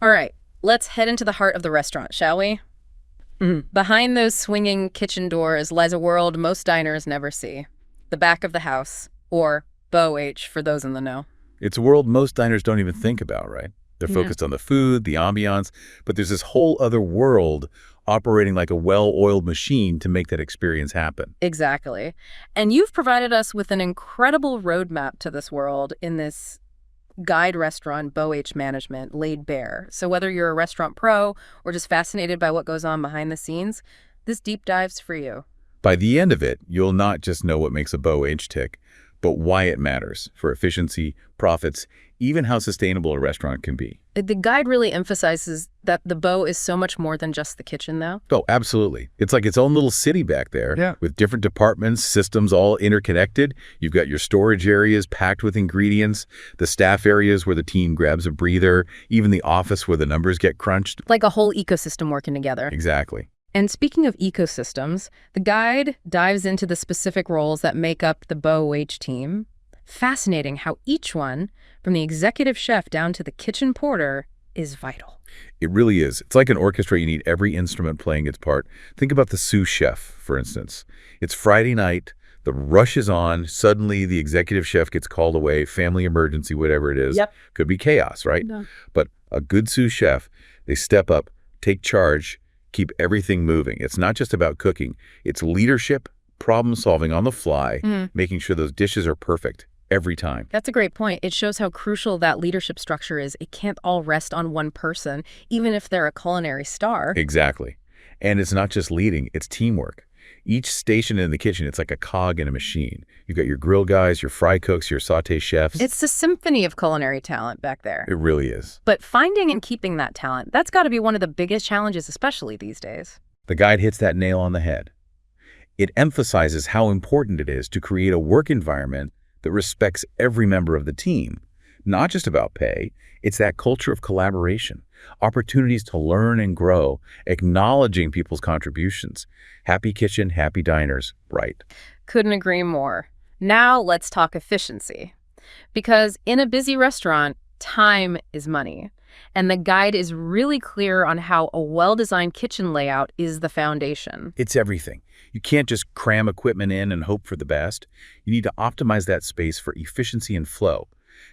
All right, let's head into the heart of the restaurant, shall we? Behind those swinging kitchen doors lies a world most diners never see. The back of the house, or BoH for those in the know. It's a world most diners don't even think about, right? They're Yeah. focused on the food, the ambiance, but there's this whole other world operating like a well-oiled machine to make that experience happen. Exactly. And you've provided us with an incredible roadmap to this world in this guide restaurant BoH management laid bare. So whether you're a restaurant pro or just fascinated by what goes on behind the scenes, this deep dive's for you. By the end of it, you'll not just know what makes a BoH tick, but why it matters for efficiency, profits, even how sustainable a restaurant can be. The guide really emphasizes that the Bo is so much more than just the kitchen, though. Oh, absolutely. It's like its own little city back there. Yeah. With different departments, systems all interconnected. You've got your storage areas packed with ingredients, the staff areas where the team grabs a breather, even the office where the numbers get crunched. Like a whole ecosystem working together. Exactly. And speaking of ecosystems, the guide dives into the specific roles that make up the BoH team. Fascinating how each one, from the executive chef down to the kitchen porter, is vital. It really is. It's like an orchestra. You need every instrument playing its part. Think about the sous chef, for instance. It's Friday night. The rush is on. Suddenly, the executive chef gets called away. Family emergency, whatever it is. Yep. Could be chaos, right? No. But a good sous chef, they step up, take charge, keep everything moving. It's not just about cooking. It's leadership, problem solving on the fly, making sure those dishes are perfect every time. That's a great point. It shows how crucial that leadership structure is. It can't all rest on one person, even if they're a culinary star. Exactly. And it's not just leading, it's teamwork. Each station in the kitchen, it's like a cog in a machine. You've got your grill guys, your fry cooks, your sauté chefs. It's a symphony of culinary talent back there. It really is. But finding and keeping that talent, that's got to be one of the biggest challenges, especially these days. The guide hits that nail on the head. It emphasizes how important it is to create a work environment that respects every member of the team. Not just about pay, it's that culture of collaboration, opportunities to learn and grow, acknowledging people's contributions. Happy kitchen, happy diners, right? Couldn't agree more. Now let's talk efficiency. Because in a busy restaurant, time is money. And the guide is really clear on how a well-designed kitchen layout is the foundation. It's everything. You can't just cram equipment in and hope for the best. You need to optimize that space for efficiency and flow.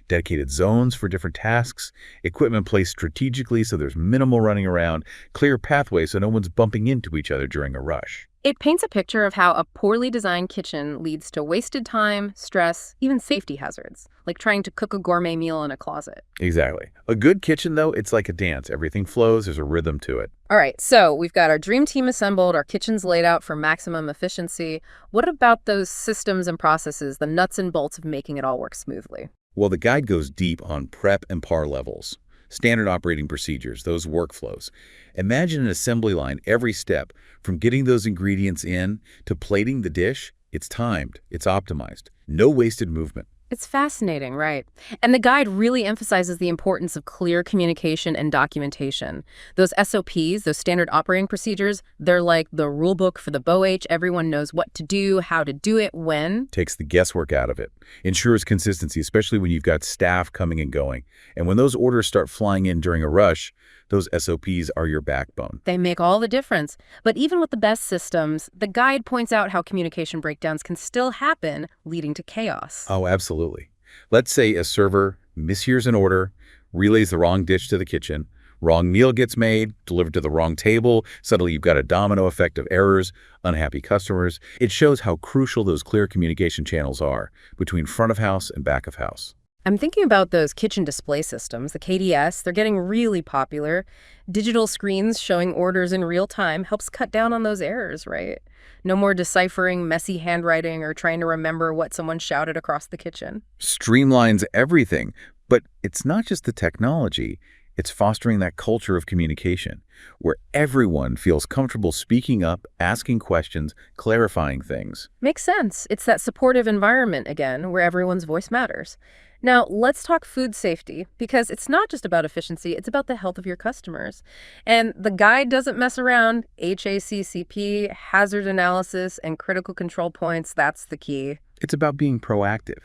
Dedicated zones for different tasks, equipment placed strategically so there's minimal running around, clear pathways so no one's bumping into each other during a rush. It paints a picture of how a poorly designed kitchen leads to wasted time, stress, even safety hazards, like trying to cook a gourmet meal in a closet. Exactly. A good kitchen, though, it's like a dance. Everything flows, there's a rhythm to it. All right, so we've got our dream team assembled, our kitchen's laid out for maximum efficiency. What about those systems and processes, the nuts and bolts of making it all work smoothly? Well, the guide goes deep on prep and par levels, standard operating procedures, those workflows. Imagine an assembly line every step, from getting those ingredients in to plating the dish. It's timed, it's optimized, no wasted movement. It's fascinating, right? And the guide really emphasizes the importance of clear communication and documentation. Those SOPs, those standard operating procedures, they're like the rule book for the BoH. Everyone knows what to do, how to do it, when. Takes the guesswork out of it. Ensures consistency, especially when you've got staff coming and going. And when those orders start flying in during a rush, those SOPs are your backbone. They make all the difference. But even with the best systems, the guide points out how communication breakdowns can still happen, leading to chaos. Oh, absolutely. Let's say a server mishears an order, relays the wrong dish to the kitchen, wrong meal gets made, delivered to the wrong table. Suddenly you've got a domino effect of errors, unhappy customers. It shows how crucial those clear communication channels are between front of house and back of house. I'm thinking about those kitchen display systems, the KDS. They're getting really popular. Digital screens showing orders in real time helps cut down on those errors, right? No more deciphering messy handwriting or trying to remember what someone shouted across the kitchen. Streamlines everything, but it's not just the technology. It's fostering that culture of communication where everyone feels comfortable speaking up, asking questions, clarifying things. Makes sense. It's that supportive environment again where everyone's voice matters. Now, let's talk food safety, because it's not just about efficiency, it's about the health of your customers. And the guide doesn't mess around. HACCP, hazard analysis, and critical control points, that's the key. It's about being proactive.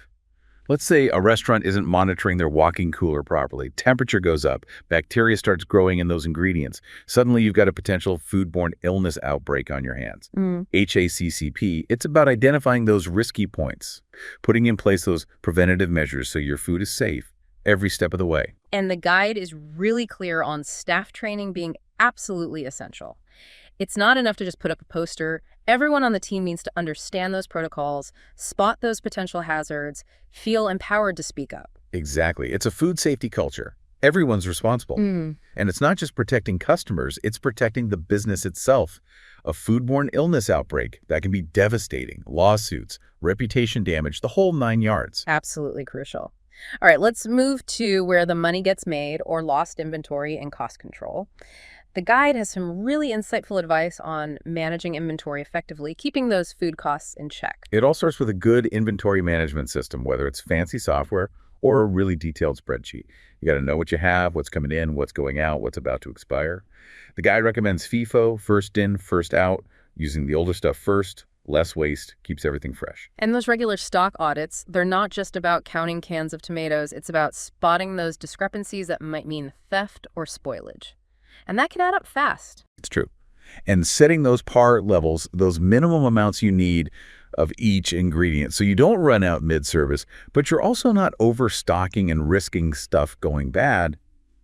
Let's say a restaurant isn't monitoring their walk-in cooler properly. Temperature goes up. Bacteria starts growing in those ingredients. Suddenly, you've got a potential foodborne illness outbreak on your hands. HACCP, it's about identifying those risky points, putting in place those preventative measures so your food is safe every step of the way. And the guide is really clear on staff training being absolutely essential. It's not enough to just put up a poster. Everyone on the team needs to understand those protocols, spot those potential hazards, feel empowered to speak up. Exactly. It's a food safety culture. Everyone's responsible. And it's not just protecting customers, it's protecting the business itself. A foodborne illness outbreak, that can be devastating. Lawsuits, reputation damage, the whole 9 yards. Absolutely crucial. All right, let's move to where the money gets made, or lost inventory and cost control. The guide has some really insightful advice on managing inventory effectively, keeping those food costs in check. It all starts with a good inventory management system, whether it's fancy software or a really detailed spreadsheet. You got to know what you have, what's coming in, what's going out, what's about to expire. The guide recommends FIFO, first in, first out, using the older stuff first, less waste, keeps everything fresh. And those regular stock audits, they're not just about counting cans of tomatoes. It's about spotting those discrepancies that might mean theft or spoilage. And that can add up fast. It's true. And setting those par levels, those minimum amounts you need of each ingredient, so you don't run out mid-service, but you're also not overstocking and risking stuff going bad.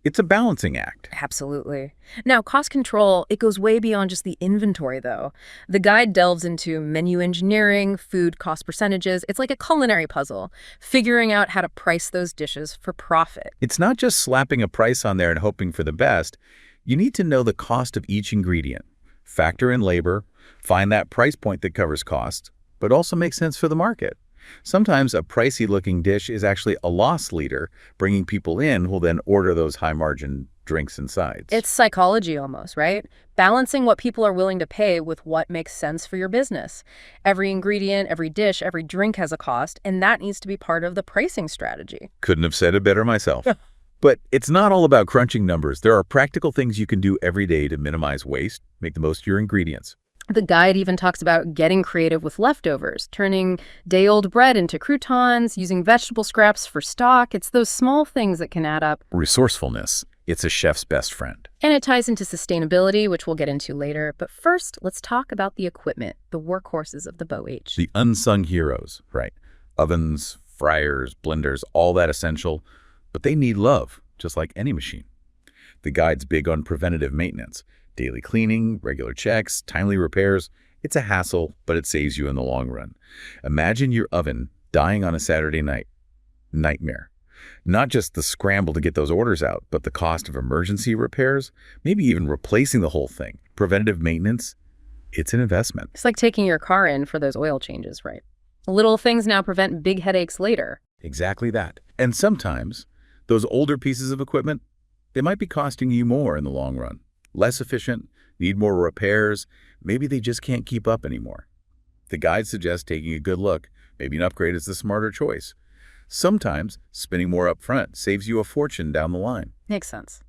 It's a balancing act. Absolutely. Now, cost control, it goes way beyond just the inventory, though. The guide delves into menu engineering, food cost percentages. It's like a culinary puzzle, figuring out how to price those dishes for profit. It's not just slapping a price on there and hoping for the best. You need to know the cost of each ingredient, factor in labor, find that price point that covers costs, but also makes sense for the market. Sometimes a pricey-looking dish is actually a loss leader, bringing people in who will then order those high-margin drinks and sides. It's psychology almost, right? Balancing what people are willing to pay with what makes sense for your business. Every ingredient, every dish, every drink has a cost, and that needs to be part of the pricing strategy. Couldn't have said it better myself. But it's not all about crunching numbers. There are practical things you can do every day to minimize waste, make the most of your ingredients. The guide even talks about getting creative with leftovers, turning day-old bread into croutons, using vegetable scraps for stock. It's those small things that can add up. Resourcefulness, it's a chef's best friend. And it ties into sustainability, which we'll get into later. But first, let's talk about the equipment, the workhorses of the BoH. The unsung heroes, right? Ovens, fryers, blenders, all that essential, but they need love, just like any machine. The guide's big on preventative maintenance. Daily cleaning, regular checks, timely repairs. It's a hassle, but it saves you in the long run. Imagine your oven dying on a Saturday night. Nightmare. Not just the scramble to get those orders out, but the cost of emergency repairs, maybe even replacing the whole thing. Preventative maintenance, it's an investment. It's like taking your car in for those oil changes, right? Little things now prevent big headaches later. Exactly that. And sometimes, those older pieces of equipment, they might be costing you more in the long run. Less efficient, need more repairs, maybe they just can't keep up anymore. The guide suggests taking a good look. Maybe an upgrade is the smarter choice. Sometimes, spending more up front saves you a fortune down the line. Makes sense.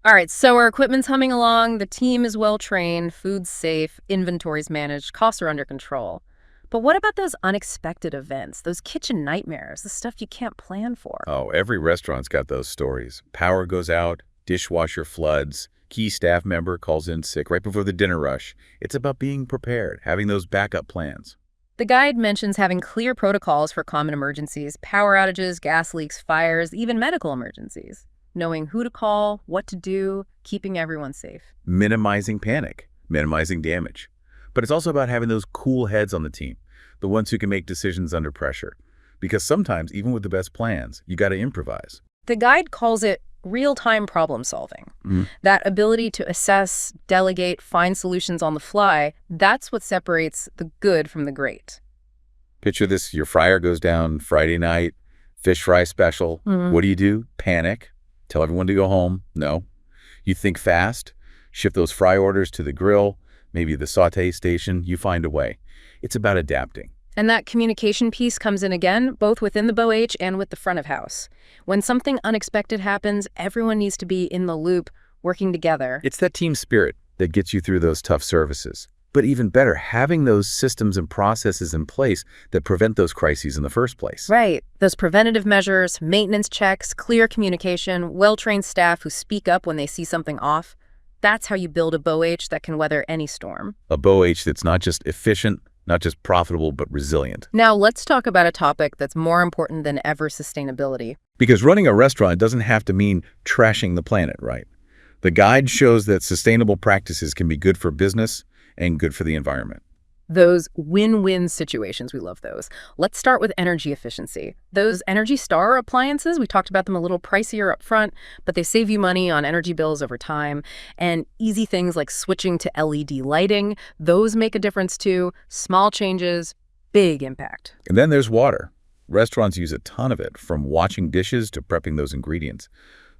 All right, so our equipment's humming along, the team is well-trained, food's safe, inventory's managed, costs are under control. But what about those unexpected events, those kitchen nightmares, the stuff you can't plan for? Oh, every restaurant's got those stories. Power goes out, dishwasher floods, key staff member calls in sick right before the dinner rush. It's about being prepared, having those backup plans. The guide mentions having clear protocols for common emergencies, power outages, gas leaks, fires, even medical emergencies. Knowing who to call, what to do, keeping everyone safe. Minimizing panic, minimizing damage. But it's also about having those cool heads on the team, the ones who can make decisions under pressure. Because sometimes, even with the best plans, you got to improvise. The guide calls it real-time problem solving. That ability to assess, delegate, find solutions on the fly, that's what separates the good from the great. Picture this, your fryer goes down Friday night, fish fry special. What do? Panic. Tell everyone to go home. No. You think fast, shift those fry orders to the grill, maybe the saute station. You find a way. It's about adapting. And that communication piece comes in again, both within the BoH and with the front of house. When something unexpected happens, everyone needs to be in the loop, working together. It's that team spirit that gets you through those tough services. But even better, having those systems and processes in place that prevent those crises in the first place. Right. Those preventative measures, maintenance checks, clear communication, well-trained staff who speak up when they see something off. That's how you build a BoH that can weather any storm. A BoH that's not just efficient, not just profitable, but resilient. Now, let's talk about a topic that's more important than ever: sustainability. Because running a restaurant doesn't have to mean trashing the planet, right? The guide shows that sustainable practices can be good for business and good for the environment. Those win-win situations, we love those. Let's start with energy efficiency. Those Energy Star appliances, we talked about them a little pricier up front, but they save you money on energy bills over time. And easy things like switching to LED lighting, those make a difference too. Small changes, big impact. And then there's water. Restaurants use a ton of it, from washing dishes to prepping those ingredients.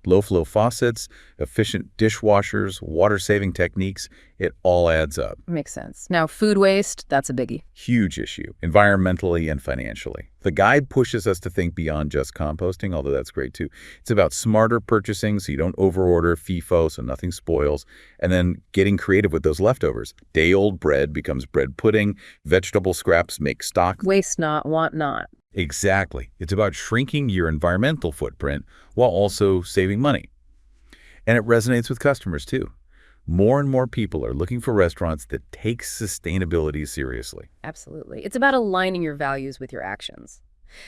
Low-flow faucets, efficient dishwashers, water-saving techniques, it all adds up. Makes sense. Now, food waste, that's a biggie. Huge issue, environmentally and financially. The guide pushes us to think beyond just composting, although that's great too. It's about smarter purchasing so you don't overorder, FIFO, so nothing spoils, and then getting creative with those leftovers. Day-old bread becomes bread pudding, vegetable scraps make stock. Waste not, want not. Exactly. It's about shrinking your environmental footprint while also saving money. And it resonates with customers too. More and more people are looking for restaurants that take sustainability seriously. Absolutely. It's about aligning your values with your actions.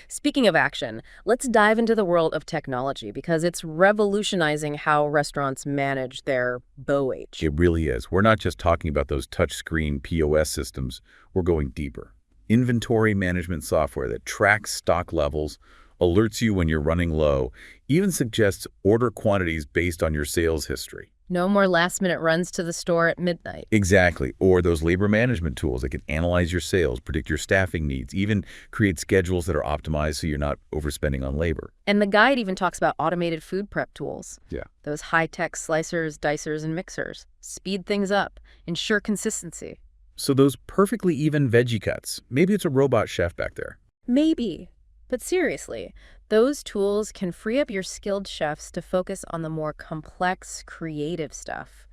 Speaking of action, let's dive into the world of technology because it's revolutionizing how restaurants manage their BoH. It really is. We're not just talking about those touchscreen POS systems. We're going deeper. Inventory management software that tracks stock levels, alerts you when you're running low, even suggests order quantities based on your sales history. No more last-minute runs to the store at midnight. Exactly. Or those labor management tools that can analyze your sales, predict your staffing needs, even create schedules that are optimized so you're not overspending on labor. And the guide even talks about automated food prep tools. Yeah. Those high-tech slicers, dicers, and mixers. Speed things up. Ensure consistency. So those perfectly even veggie cuts, maybe it's a robot chef back there. Maybe. But seriously, those tools can free up your skilled chefs to focus on the more complex, creative stuff.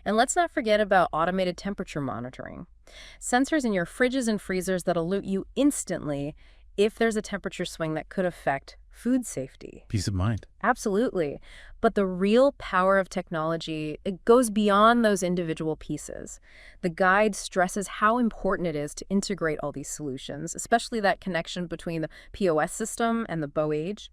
And let's not forget about automated temperature monitoring. Sensors in your fridges and freezers that alert you instantly if there's a temperature swing that could affect food safety. Peace of mind. Absolutely. But the real power of technology, it goes beyond those individual pieces. The guide stresses how important it is to integrate all these solutions, especially that connection between the POS system and the BoH.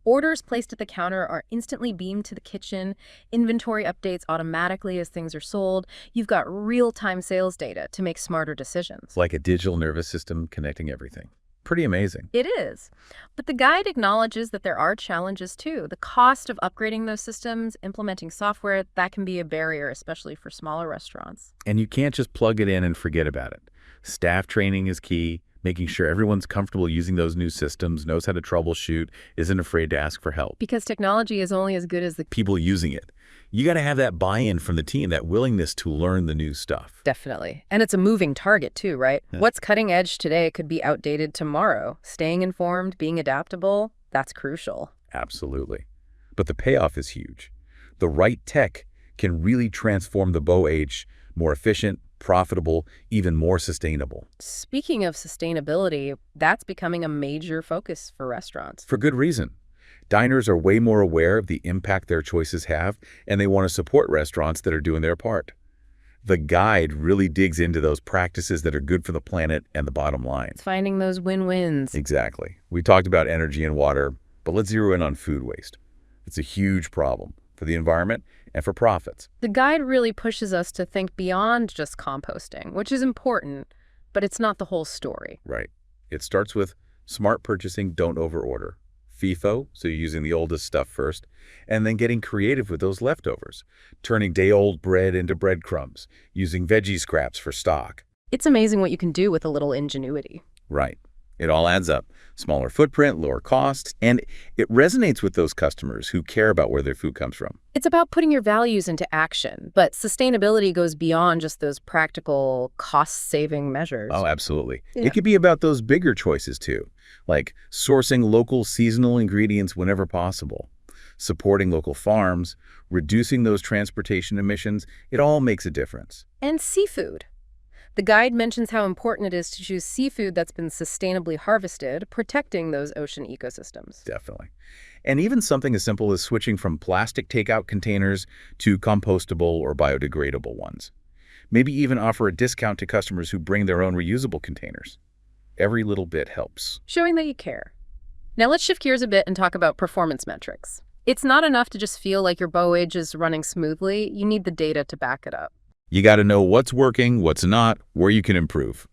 Orders placed at the counter are instantly beamed to the kitchen, inventory updates automatically as things are sold. You've got real-time sales data to make smarter decisions. Like a digital nervous system connecting everything. Pretty amazing. It is. But the guide acknowledges that there are challenges too. The cost of upgrading those systems, implementing software, that can be a barrier, especially for smaller restaurants. And you can't just plug it in and forget about it. Staff training is key, making sure everyone's comfortable using those new systems, knows how to troubleshoot, isn't afraid to ask for help. Because technology is only as good as the People using it. You got to have that buy-in from the team, that willingness to learn the new stuff. Definitely. And it's a moving target too, right? Yeah. What's cutting edge today could be outdated tomorrow. Staying informed, being adaptable, that's crucial. Absolutely. But the payoff is huge. The right tech can really transform the BoH, more efficient, profitable, even more sustainable. Speaking of sustainability, that's becoming a major focus for restaurants. For good reason. Diners are way more aware of the impact their choices have, and they want to support restaurants that are doing their part. The guide really digs into those practices that are good for the planet and the bottom line. It's finding those win-wins. Exactly. We talked about energy and water, but let's zero in on food waste. It's a huge problem for the environment and for profits. The guide really pushes us to think beyond just composting, which is important, but it's not the whole story. Right. It starts with smart purchasing, don't overorder. FIFO, so you're using the oldest stuff first, and then getting creative with those leftovers, turning day-old bread into breadcrumbs, using veggie scraps for stock. It's amazing what you can do with a little ingenuity. Right. It all adds up. Smaller footprint, lower costs, and it resonates with those customers who care about where their food comes from. It's about putting your values into action, but sustainability goes beyond just those practical cost-saving measures. Oh, absolutely. Yeah. It could be about those bigger choices too, like sourcing local seasonal ingredients whenever possible, supporting local farms, reducing those transportation emissions. It all makes a difference. And seafood. The guide mentions how important it is to choose seafood that's been sustainably harvested, protecting those ocean ecosystems. Definitely. And even something as simple as switching from plastic takeout containers to compostable or biodegradable ones. Maybe even offer a discount to customers who bring their own reusable containers. Every little bit helps. Showing that you care. Now let's shift gears a bit and talk about performance metrics. It's not enough to just feel like your BoH is running smoothly. You need the data to back it up. You got to know what's working, what's not, where you can improve.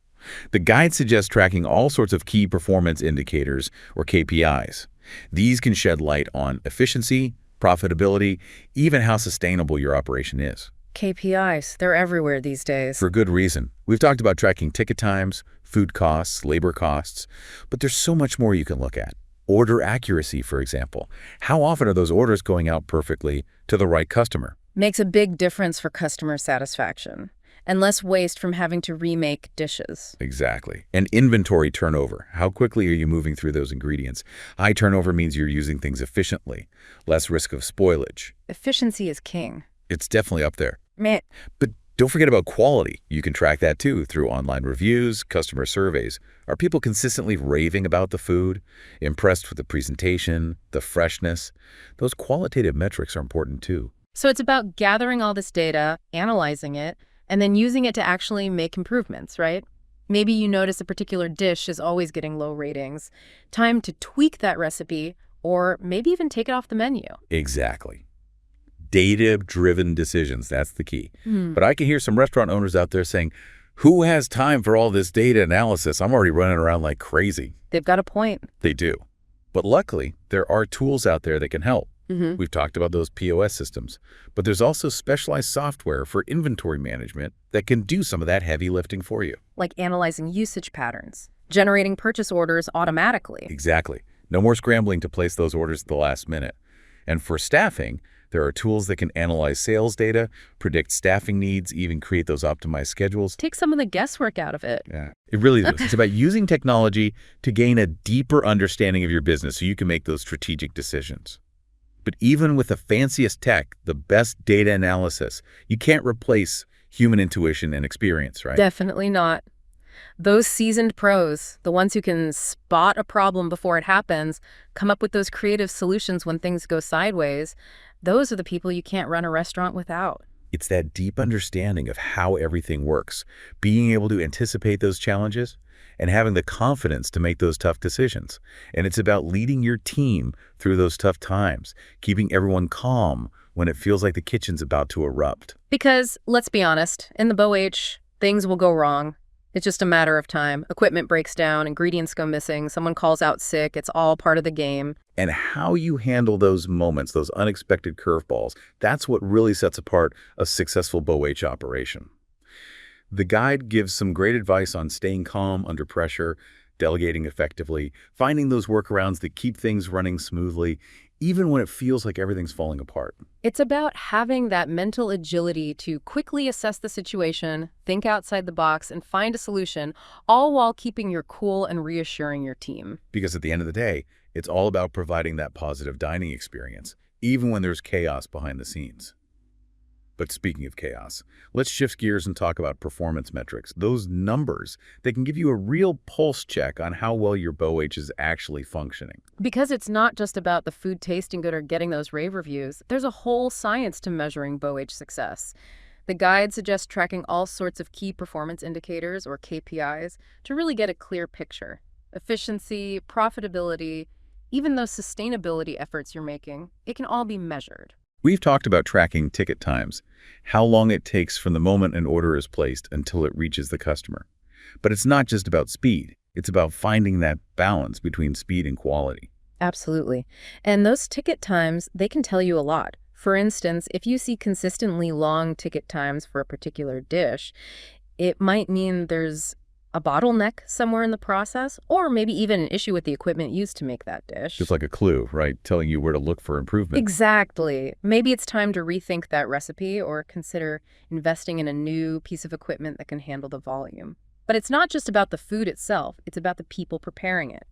The guide suggests tracking all sorts of key performance indicators, or KPIs. These can shed light on efficiency, profitability, even how sustainable your operation is. KPIs, they're everywhere these days. For good reason. We've talked about tracking ticket times, food costs, labor costs, but there's so much more you can look at. Order accuracy, for example. How often are those orders going out perfectly to the right customer? Makes a big difference for customer satisfaction and less waste from having to remake dishes. Exactly. And inventory turnover. How quickly are you moving through those ingredients? High turnover means you're using things efficiently, less risk of spoilage. Efficiency is king. It's definitely up there. Meh. But don't forget about quality. You can track that too through online reviews, customer surveys. Are people consistently raving about the food, impressed with the presentation, the freshness? Those qualitative metrics are important too. So it's about gathering all this data, analyzing it, and then using it to actually make improvements, right? Maybe you notice a particular dish is always getting low ratings. Time to tweak that recipe, or maybe even take it off the menu. Exactly. Data-driven decisions, that's the key. But I can hear some restaurant owners out there saying, who has time for all this data analysis? I'm already running around like crazy. They've got a point. They do. But luckily, there are tools out there that can help. We've talked about those POS systems, but there's also specialized software for inventory management that can do some of that heavy lifting for you. Like analyzing usage patterns, generating purchase orders automatically. Exactly. No more scrambling to place those orders at the last minute. And for staffing, there are tools that can analyze sales data, predict staffing needs, even create those optimized schedules. Take some of the guesswork out of it. Yeah, it really does. It's about using technology to gain a deeper understanding of your business so you can make those strategic decisions. But even with the fanciest tech, the best data analysis, you can't replace human intuition and experience, right? Definitely not. Those seasoned pros, the ones who can spot a problem before it happens, come up with those creative solutions when things go sideways, those are the people you can't run a restaurant without. It's that deep understanding of how everything works, being able to anticipate those challenges, and having the confidence to make those tough decisions. And it's about leading your team through those tough times, keeping everyone calm when it feels like the kitchen's about to erupt. Because, let's be honest, in the BoH, things will go wrong. It's just a matter of time. Equipment breaks down, ingredients go missing, someone calls out sick, it's all part of the game. And how you handle those moments, those unexpected curveballs, that's what really sets apart a successful BoH operation. The guide gives some great advice on staying calm under pressure, delegating effectively, finding those workarounds that keep things running smoothly, even when it feels like everything's falling apart. It's about having that mental agility to quickly assess the situation, think outside the box, and find a solution, all while keeping your cool and reassuring your team. Because at the end of the day, it's all about providing that positive dining experience, even when there's chaos behind the scenes. But speaking of chaos, let's shift gears and talk about performance metrics, those numbers that can give you a real pulse check on how well your BoH is actually functioning. Because it's not just about the food tasting good or getting those rave reviews, there's a whole science to measuring BoH success. The guide suggests tracking all sorts of key performance indicators, or KPIs, to really get a clear picture. Efficiency, profitability, even those sustainability efforts you're making, it can all be measured. We've talked about tracking ticket times, how long it takes from the moment an order is placed until it reaches the customer. But it's not just about speed. It's about finding that balance between speed and quality. Absolutely. And those ticket times, they can tell you a lot. For instance, if you see consistently long ticket times for a particular dish, it might mean there's a bottleneck somewhere in the process, or maybe even an issue with the equipment used to make that dish. Just like a clue, right? Telling you where to look for improvement. Exactly. Maybe it's time to rethink that recipe or consider investing in a new piece of equipment that can handle the volume. But it's not just about the food itself, it's about the people preparing it.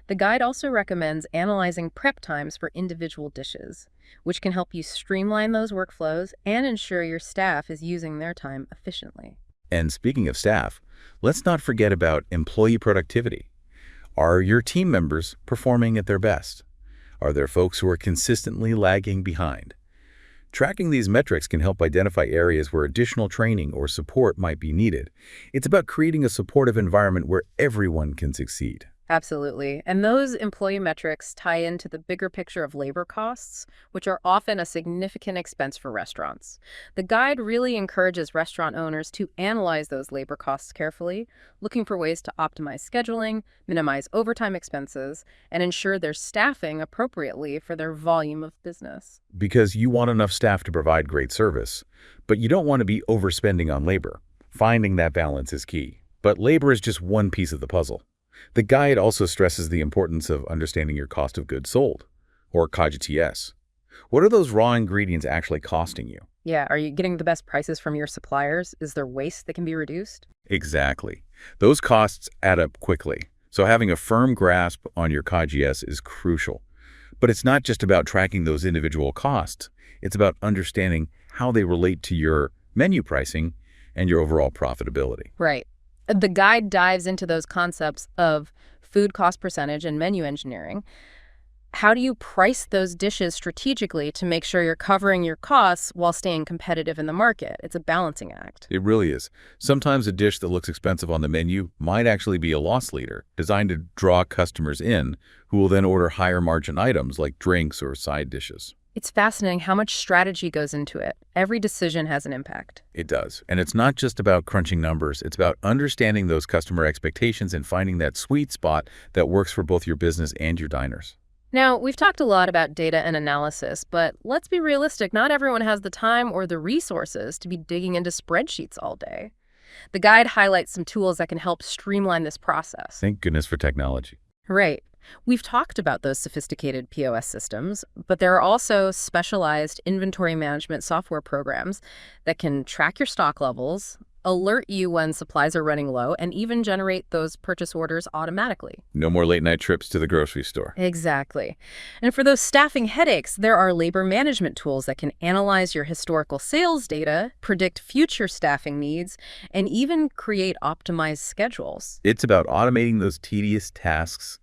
The guide also recommends analyzing prep times for individual dishes, which can help you streamline those workflows and ensure your staff is using their time efficiently. And speaking of staff, let's not forget about employee productivity. Are your team members performing at their best? Are there folks who are consistently lagging behind? Tracking these metrics can help identify areas where additional training or support might be needed. It's about creating a supportive environment where everyone can succeed. Absolutely. And those employee metrics tie into the bigger picture of labor costs, which are often a significant expense for restaurants. The guide really encourages restaurant owners to analyze those labor costs carefully, looking for ways to optimize scheduling, minimize overtime expenses, and ensure they're staffing appropriately for their volume of business. Because you want enough staff to provide great service, but you don't want to be overspending on labor. Finding that balance is key. But labor is just one piece of the puzzle. The guide also stresses the importance of understanding your cost of goods sold, or COGS. What are those raw ingredients actually costing you? Yeah, are you getting the best prices from your suppliers? Is there waste that can be reduced? Exactly. Those costs add up quickly, so having a firm grasp on your COGS is crucial. But it's not just about tracking those individual costs. It's about understanding how they relate to your menu pricing and your overall profitability. Right. The guide dives into those concepts of food cost percentage and menu engineering. How do you price those dishes strategically to make sure you're covering your costs while staying competitive in the market? It's a balancing act. It really is. Sometimes a dish that looks expensive on the menu might actually be a loss leader, designed to draw customers in who will then order higher margin items like drinks or side dishes. It's fascinating how much strategy goes into it. Every decision has an impact. It does. And it's not just about crunching numbers. It's about understanding those customer expectations and finding that sweet spot that works for both your business and your diners. Now, we've talked a lot about data and analysis, but let's be realistic. Not everyone has the time or the resources to be digging into spreadsheets all day. The guide highlights some tools that can help streamline this process. Thank goodness for technology. Right. We've talked about those sophisticated POS systems, but there are also specialized inventory management software programs that can track your stock levels, alert you when supplies are running low, and even generate those purchase orders automatically. No more late night trips to the grocery store. Exactly. And for those staffing headaches, there are labor management tools that can analyze your historical sales data, predict future staffing needs, and even create optimized schedules. It's about automating those tedious tasks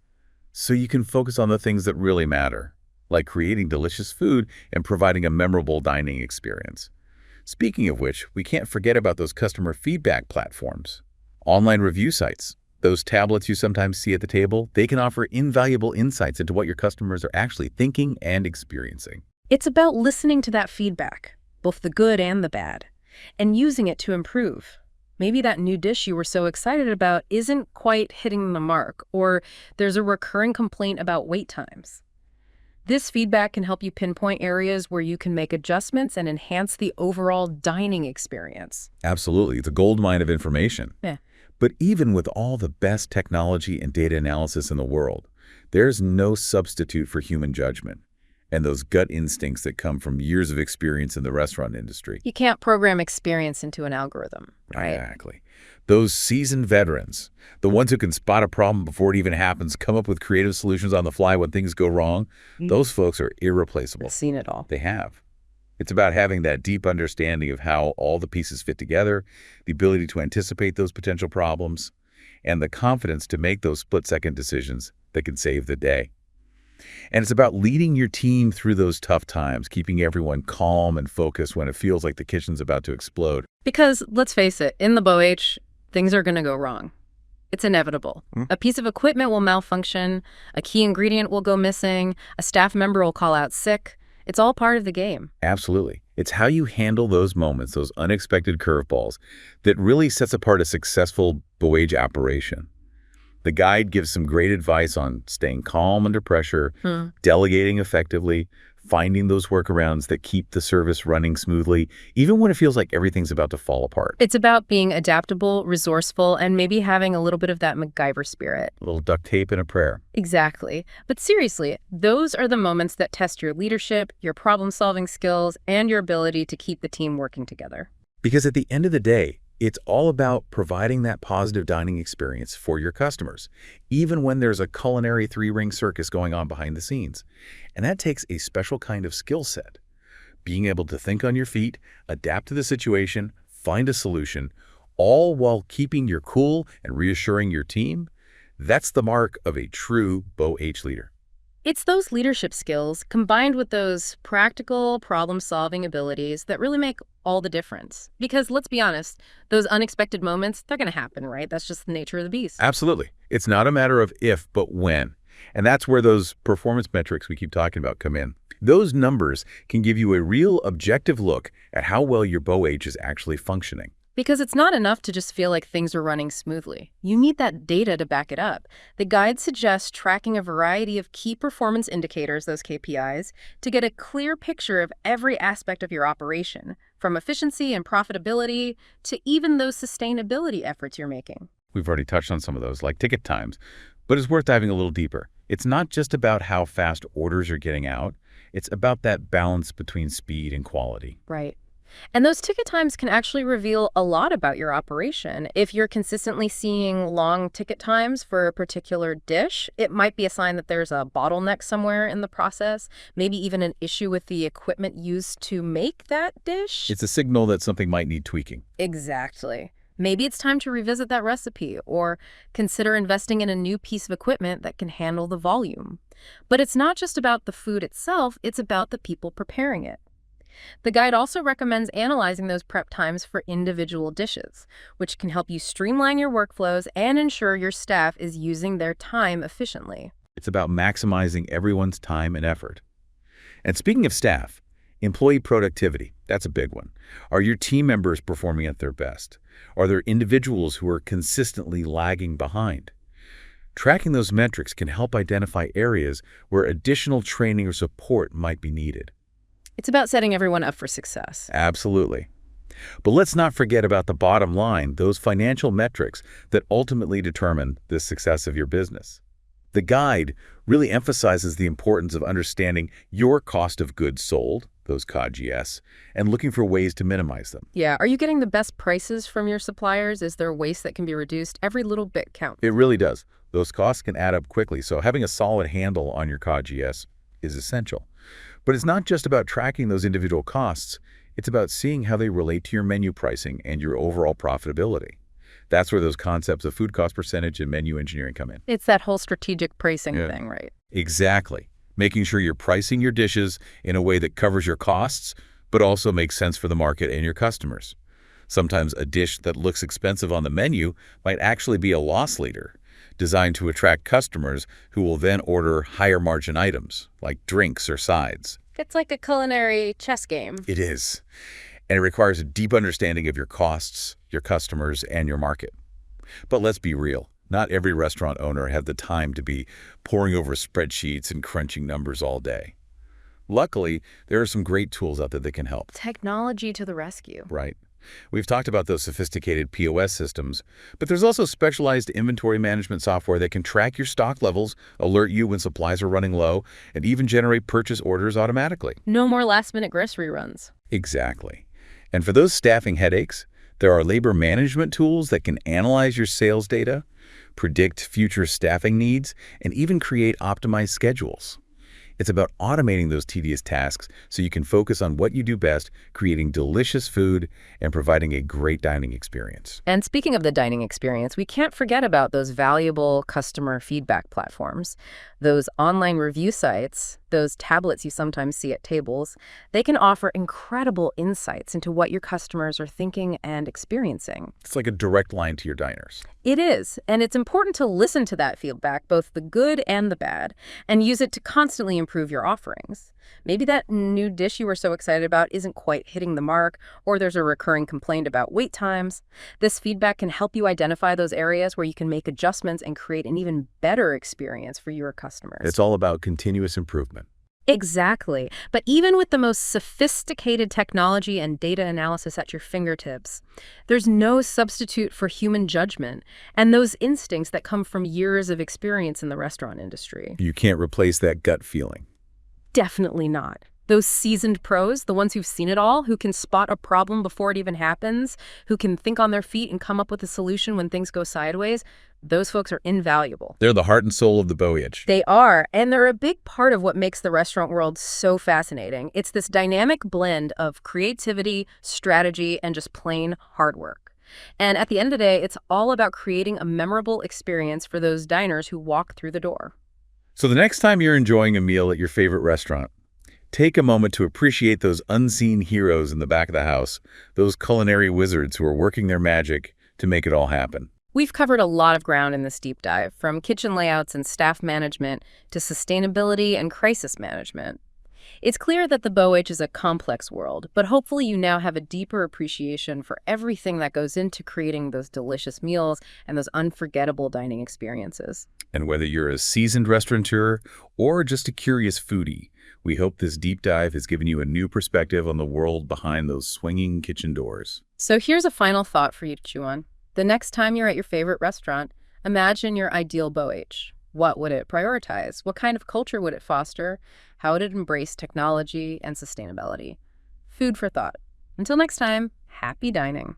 so you can focus on the things that really matter, like creating delicious food and providing a memorable dining experience. Speaking of which, we can't forget about those customer feedback platforms. Online review sites, those tablets you sometimes see at the table, they can offer invaluable insights into what your customers are actually thinking and experiencing. It's about listening to that feedback, both the good and the bad, and using it to improve. Maybe that new dish you were so excited about isn't quite hitting the mark, or there's a recurring complaint about wait times. This feedback can help you pinpoint areas where you can make adjustments and enhance the overall dining experience. Absolutely. It's a goldmine of information. Yeah. But even with all the best technology and data analysis in the world, there's no substitute for human judgment and those gut instincts that come from years of experience in the restaurant industry. You can't program experience into an algorithm, right? Exactly. Those seasoned veterans, the ones who can spot a problem before it even happens, come up with creative solutions on the fly when things go wrong, those folks are irreplaceable. I've seen it all. They have. It's about having that deep understanding of how all the pieces fit together, the ability to anticipate those potential problems, and the confidence to make those split-second decisions that can save the day. And it's about leading your team through those tough times, keeping everyone calm and focused when it feels like the kitchen's about to explode. Because, let's face it, in the BoH, things are going to go wrong. It's inevitable. A piece of equipment will malfunction, a key ingredient will go missing, a staff member will call out sick. It's all part of the game. Absolutely. It's how you handle those moments, those unexpected curveballs, that really sets apart a successful BoH operation. The guide gives some great advice on staying calm under pressure, delegating effectively, finding those workarounds that keep the service running smoothly, even when it feels like everything's about to fall apart. It's about being adaptable, resourceful, and maybe having a little bit of that MacGyver spirit. A little duct tape and a prayer. Exactly. But seriously, those are the moments that test your leadership, your problem-solving skills, and your ability to keep the team working together. Because at the end of the day, it's all about providing that positive dining experience for your customers, even when there's a culinary three-ring circus going on behind the scenes. And that takes a special kind of skill set. Being able to think on your feet, adapt to the situation, find a solution, all while keeping your cool and reassuring your team. That's the mark of a true BoH leader. It's those leadership skills combined with those practical problem-solving abilities that really make all the difference. Because let's be honest, those unexpected moments, they're going to happen, right? That's just the nature of the beast. Absolutely. It's not a matter of if, but when. And that's where those performance metrics we keep talking about come in. Those numbers can give you a real objective look at how well your BoH is actually functioning. Because it's not enough to just feel like things are running smoothly. You need that data to back it up. The guide suggests tracking a variety of key performance indicators, those KPIs, to get a clear picture of every aspect of your operation, from efficiency and profitability to even those sustainability efforts you're making. We've already touched on some of those, like ticket times, but it's worth diving a little deeper. It's not just about how fast orders are getting out. It's about that balance between speed and quality. Right. And those ticket times can actually reveal a lot about your operation. If you're consistently seeing long ticket times for a particular dish, it might be a sign that there's a bottleneck somewhere in the process, maybe even an issue with the equipment used to make that dish. It's a signal that something might need tweaking. Exactly. Maybe it's time to revisit that recipe or consider investing in a new piece of equipment that can handle the volume. But it's not just about the food itself, it's about the people preparing it. The guide also recommends analyzing those prep times for individual dishes, which can help you streamline your workflows and ensure your staff is using their time efficiently. It's about maximizing everyone's time and effort. And speaking of staff, employee productivity, that's a big one. Are your team members performing at their best? Are there individuals who are consistently lagging behind? Tracking those metrics can help identify areas where additional training or support might be needed. It's about setting everyone up for success. Absolutely. But let's not forget about the bottom line, those financial metrics that ultimately determine the success of your business. The guide really emphasizes the importance of understanding your cost of goods sold, those COGS, and looking for ways to minimize them. Yeah, are you getting the best prices from your suppliers? Is there waste that can be reduced? Every little bit counts. It really does. Those costs can add up quickly, so having a solid handle on your COGS is essential. But it's not just about tracking those individual costs, it's about seeing how they relate to your menu pricing and your overall profitability. That's where those concepts of food cost percentage and menu engineering come in. It's that whole strategic pricing thing, right? Exactly. Making sure you're pricing your dishes in a way that covers your costs, but also makes sense for the market and your customers. Sometimes a dish that looks expensive on the menu might actually be a loss leader, designed to attract customers who will then order higher margin items, like drinks or sides. It's like a culinary chess game. It is. And it requires a deep understanding of your costs, your customers, and your market. But let's be real. Not every restaurant owner had the time to be poring over spreadsheets and crunching numbers all day. Luckily, there are some great tools out there that can help. Technology to the rescue. Right. We've talked about those sophisticated POS systems, but there's also specialized inventory management software that can track your stock levels, alert you when supplies are running low, and even generate purchase orders automatically. No more last-minute grocery runs. Exactly. And for those staffing headaches, there are labor management tools that can analyze your sales data, predict future staffing needs, and even create optimized schedules. It's about automating those tedious tasks so you can focus on what you do best, creating delicious food and providing a great dining experience. And speaking of the dining experience, we can't forget about those valuable customer feedback platforms. Those online review sites, those tablets you sometimes see at tables, they can offer incredible insights into what your customers are thinking and experiencing. It's like a direct line to your diners. It is, and it's important to listen to that feedback, both the good and the bad, and use it to constantly improve your offerings. Maybe that new dish you were so excited about isn't quite hitting the mark, or there's a recurring complaint about wait times. This feedback can help you identify those areas where you can make adjustments and create an even better experience for your customers. It's all about continuous improvement. Exactly. But even with the most sophisticated technology and data analysis at your fingertips, there's no substitute for human judgment and those instincts that come from years of experience in the restaurant industry. You can't replace that gut feeling. Definitely not. Those seasoned pros, the ones who've seen it all, who can spot a problem before it even happens, who can think on their feet and come up with a solution when things go sideways, those folks are invaluable. They're the heart and soul of the BoH. They are, and they're a big part of what makes the restaurant world so fascinating. It's this dynamic blend of creativity, strategy, and just plain hard work. And at the end of the day, it's all about creating a memorable experience for those diners who walk through the door. So the next time you're enjoying a meal at your favorite restaurant, take a moment to appreciate those unseen heroes in the back of the house, those culinary wizards who are working their magic to make it all happen. We've covered a lot of ground in this deep dive, from kitchen layouts and staff management to sustainability and crisis management. It's clear that the BoH is a complex world, but hopefully you now have a deeper appreciation for everything that goes into creating those delicious meals and those unforgettable dining experiences. And whether you're a seasoned restaurateur or just a curious foodie, we hope this deep dive has given you a new perspective on the world behind those swinging kitchen doors. So here's a final thought for you to chew on. The next time you're at your favorite restaurant, imagine your ideal BoH. What would it prioritize? What kind of culture would it foster? How would it embrace technology and sustainability? Food for thought. Until next time, happy dining.